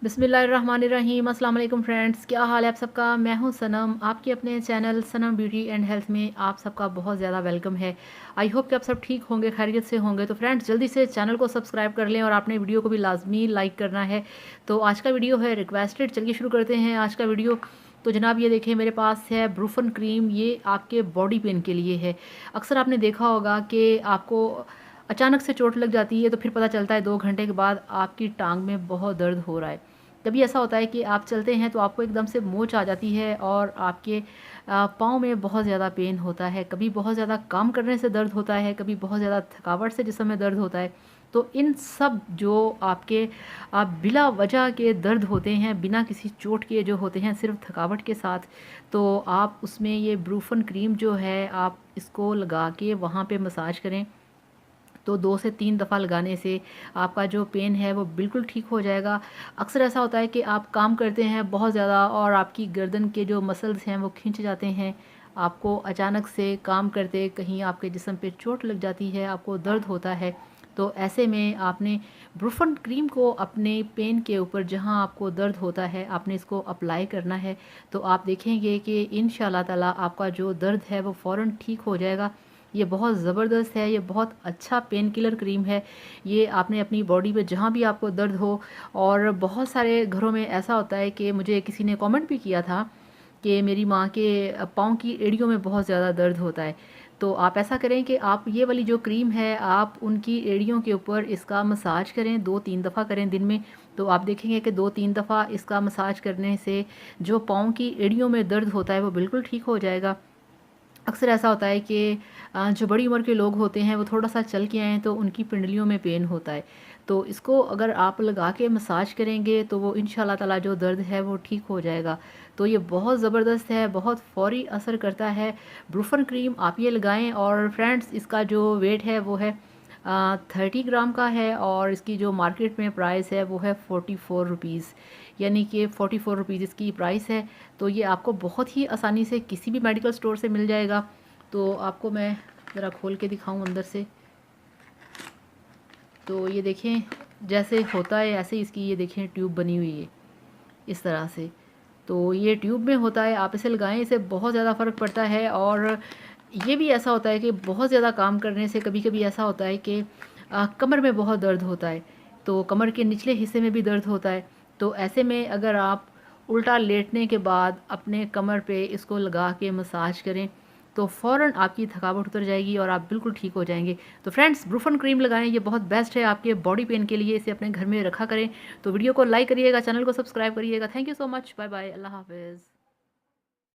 बिस्मिल्लाहिर्रहमानिर्रहीम। अस्सलाम वालेकुम फ्रेंड्स, क्या हाल है आप सबका। मैं हूं सनम, आपके अपने channel Sanam beauty and health में आप सबका बहुत ज़्यादा वेलकम है। आई होप कि आप सब ठीक होंगे, खैरियत से होंगे। तो फ्रेंड्स जल्दी से चैनल को सब्सक्राइब कर लें और आपने वीडियो को भी लाजमी लाइक करना है। तो आज का वीडियो है रिक्वेस्टेड, चलिए शुरू करते हैं आज का वीडियो। तो जनाब ये देखें, मेरे पास है ब्रूफन क्रीम। ये आपके बॉडी पेन के लिए है। अक्सर आपने देखा होगा कि आपको अचानक से चोट लग जाती है तो फिर पता चलता है 2 घंटे के बाद आपकी टांग में बहुत दर्द हो रहा है। कभी ऐसा होता है कि आप चलते हैं तो आपको एकदम से मोच आ जाती है और आपके पाँव में बहुत ज़्यादा पेन होता है। कभी बहुत ज़्यादा काम करने से दर्द होता है, कभी बहुत ज़्यादा थकावट से जिस्म में दर्द होता है। तो इन सब जो आपके बिला वजह के दर्द होते हैं, बिना किसी चोट के जो होते हैं, सिर्फ थकावट के साथ, तो आप उसमें ये ब्रूफन क्रीम जो है आप इसको लगा के वहाँ पे मसाज करें। तो 2 से 3 दफ़ा लगाने से आपका जो पेन है वो बिल्कुल ठीक हो जाएगा। अक्सर ऐसा होता है कि आप काम करते हैं बहुत ज़्यादा और आपकी गर्दन के जो मसल्स हैं वो खिंच जाते हैं। आपको अचानक से काम करते कहीं आपके जिस्म पे चोट लग जाती है, आपको दर्द होता है। तो ऐसे में आपने ब्रूफन क्रीम को अपने पेन के ऊपर जहाँ आपको दर्द होता है आपने इसको अप्लाई करना है। तो आप देखेंगे कि इंशाल्लाह ताला आपका जो दर्द है वो फ़ौरन ठीक हो जाएगा। ये बहुत ज़बरदस्त है, ये बहुत अच्छा पेन किलर क्रीम है। ये आपने अपनी बॉडी पे जहाँ भी आपको दर्द हो, और बहुत सारे घरों में ऐसा होता है कि मुझे किसी ने कमेंट भी किया था कि मेरी माँ के पाँव की एड़ियों में बहुत ज़्यादा दर्द होता है। तो आप ऐसा करें कि आप ये वाली जो क्रीम है आप उनकी एड़ियों के ऊपर इसका मसाज करें, 2-3 दफ़ा करें दिन में। तो आप देखेंगे कि 2-3 दफ़ा इसका मसाज करने से जो पाँव की एड़ियों में दर्द होता है वो बिल्कुल ठीक हो जाएगा। अक्सर ऐसा होता है कि जो बड़ी उम्र के लोग होते हैं वो थोड़ा सा चल के आएँ तो उनकी पिंडलियों में पेन होता है। तो इसको अगर आप लगा के मसाज करेंगे तो वो इंशाल्लाह ताला जो दर्द है वो ठीक हो जाएगा। तो ये बहुत ज़बरदस्त है, बहुत फ़ौरी असर करता है। ब्रूफन क्रीम आप ये लगाएं। और फ्रेंड्स इसका जो वेट है वो है 30 ग्राम का है और इसकी जो मार्केट में प्राइस है वो है 44 रुपीज़, यानी कि 44 रुपीज़ इसकी प्राइस है। तो ये आपको बहुत ही आसानी से किसी भी मेडिकल स्टोर से मिल जाएगा। तो आपको मैं ज़रा खोल के दिखाऊं अंदर से। तो ये देखें, जैसे होता है ऐसे इसकी ये देखें ट्यूब बनी हुई है इस तरह से। तो ये ट्यूब में होता है, आप इसे लगाएं, इससे बहुत ज़्यादा फ़र्क पड़ता है। और ये भी ऐसा होता है कि बहुत ज़्यादा काम करने से कभी कभी ऐसा होता है कि कमर में बहुत दर्द होता है, तो कमर के निचले हिस्से में भी दर्द होता है। तो ऐसे में अगर आप उल्टा लेटने के बाद अपने कमर पे इसको लगा के मसाज करें तो फ़ौरन आपकी थकावट उतर जाएगी और आप बिल्कुल ठीक हो जाएंगे। तो फ्रेंड्स ब्रूफन क्रीम लगाएं, ये बहुत बेस्ट है आपके बॉडी पेन के लिए। इसे अपने घर में रखा करें। तो वीडियो को लाइक करिएगा, चैनल को सब्सक्राइब करिएगा। Thank you so much, bye bye, अल्लाह हाफिज़।